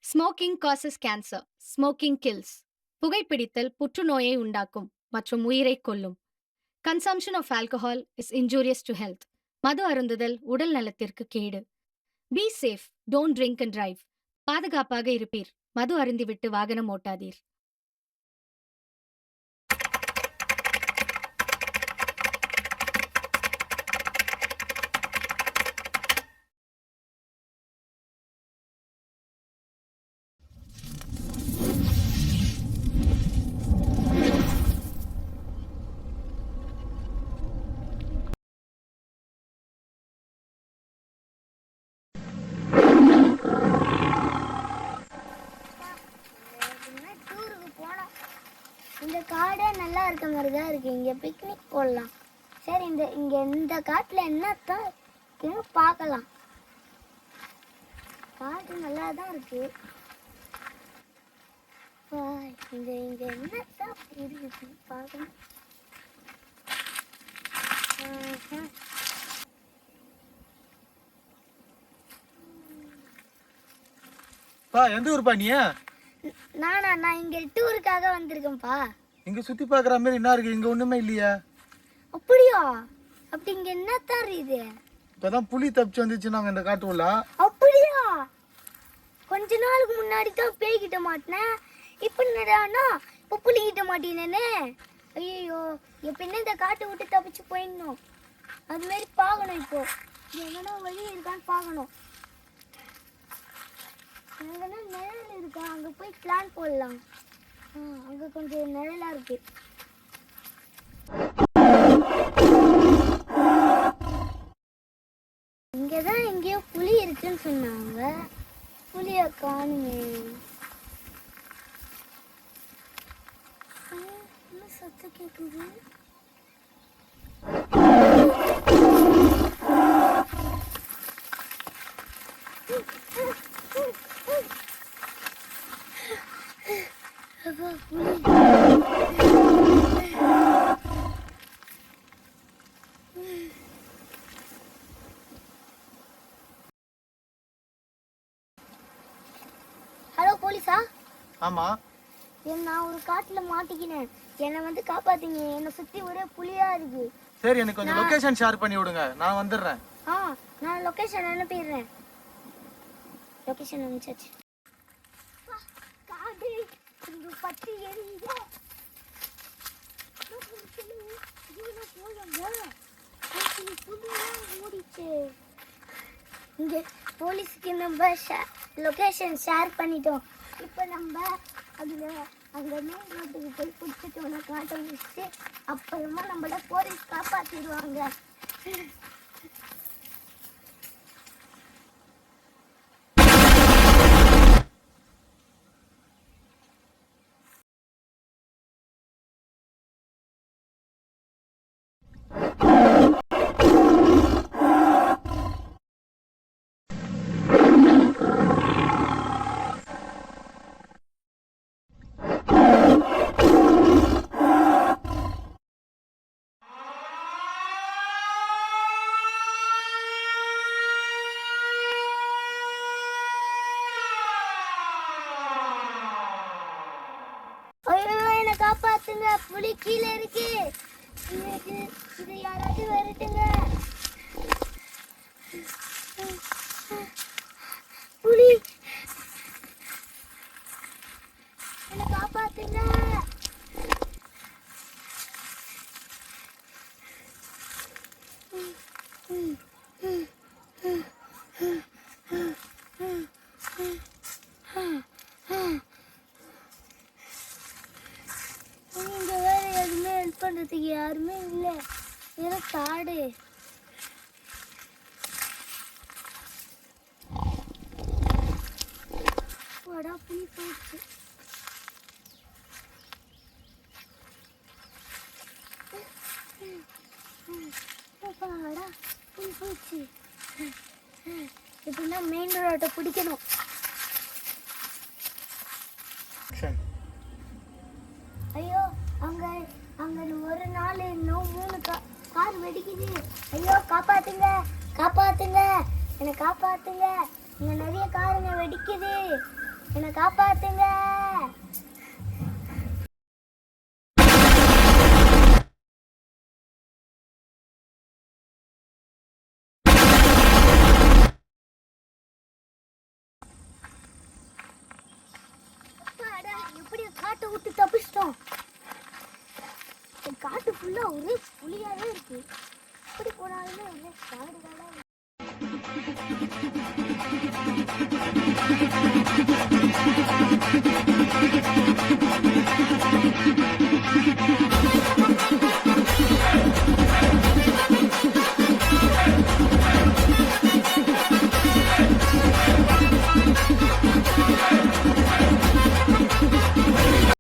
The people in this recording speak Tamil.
Smoking causes cancer. Smoking kills. புகைப்பிடித்தல் புற்றுநோயை உண்டாக்கும் மற்றும் உயிரைக் கொல்லும். Consumption of alcohol is injurious to health. மது அருந்துதல் உடல் நலத்திற்கு கேடு. Be safe. Don't drink and drive. பாதுகாப்பாக இருப்பீர். மது அருந்திவிட்டு வாகனம் ஓட்டாதீர். டூருக்கு போனோம். இந்த காடே நல்லா இருக்க மாதிரி தான் இருக்கு. இங்கே பிக்னிக் போடலாம். சரி, இந்த காட்டில் என்னத்தான் இருக்குன்னு பார்க்கலாம். காட்டு நல்லா தான் இருக்கு. இங்கே என்னத்தான் இருக்குது பார்க்கணும். எந்த ஊர்ப்பா நீ? நான் இங்க டூருக்காக வந்திருக்கேன்ப்பா. இங்க சுத்தி பாக்குற மாதிரி என்ன இருக்கு? இங்க ஒண்ணுமே இல்லையா? அப்படியா? அப்படி இங்க என்னத்தான் இருக்குது? இப்பதான் புலி தப்பிச்சு வந்துச்சு நாங்க இந்த காட்டுக்குள்ள. அப்படியா? கொஞ்ச நாளுக்கு முன்னாடி தான் பேய்கிட்ட மாட்டினேன். இப்ப என்னடானா இப்ப புலிகிட்ட மாட்டினேனே. ஐயோ, எப்படின்னா இந்த காட்டை விட்டு தப்பிச்சு போயிடணும். அது மாதிரி பார்க்கணும். இப்போ எங்கன்னா வழி இருக்கான்னு பார்க்கணும். எங்கன்னா நிழல் இருக்கா? அங்கே போய் பிளான் போடலாம். அங்கே கொஞ்சம் நிழலா இருக்கு. இங்கதான் எங்கேயோ புலி இருக்குன்னு சொன்னாங்க. புலிய காணுமே. என்ன சத்தம் கேக்குது? ஹலோ போலீஸா? ஆமா. நான் ஒரு காட்டுல மாட்டிக்கினேன். என்னை வந்து காப்பாத்தீங்க. என்னை சுத்தி ஒரே புலியா இருக்கு. சரி, எனக்கு கொஞ்சம் லொகேஷன் ஷேர் பண்ணி விடுங்க, நான் வந்துடுறேன். நான் லொகேஷன் அனுப்பிடுறேன். லொகேஷன் அனுப்பிச்சாச்சு. காடு இங்க பத்தி எரியுது. இங்க போலீஸ்க்கு நம்ம லொகேஷன் ஷேர் பண்ணிட்டோம். இப்போ நம்ம அங்க மெயின் ரோட்டுக்கு போய் பிடிச்சிட்டோம்னா காட்ட முடிச்சு அப்புறமா நம்மள போலீஸ் காப்பாத்திடுவாங்க. காப்பாத்துங்க, புலி கீழே இருக்கு. இது யாராவது வரட்டுங்க. புலி என்ன காப்பாத்துங்க. பண்றதுக்கு யாருமே இல்லை. ஏன்னா காடு. வடா புலி போயிடுச்சு. வாடா புலி போயிடுச்சு. எப்படின்னா மெயின் ரோட்டை பிடிக்கணும். ஐயோ, அங்க ஒரு நாள் இன்னும் 3 கார் வெடிக்குது. ஐயோ, காப்பாத்துங்க, காப்பாத்துங்க, என்னை காப்பாத்துங்க. இங்க நிறைய காருங்க வெடிக்குது. என்னை காப்பாத்துங்க. அப்பாடா, எப்படியோ காட்டை விட்டு தப்பிச்சிட்டோம். இந்த காட்டு ஃபுல்லா ஒரே புலியாவே இருக்கு. எப்படி போனாலுமே ஒரே காடுகளா இருக்கு.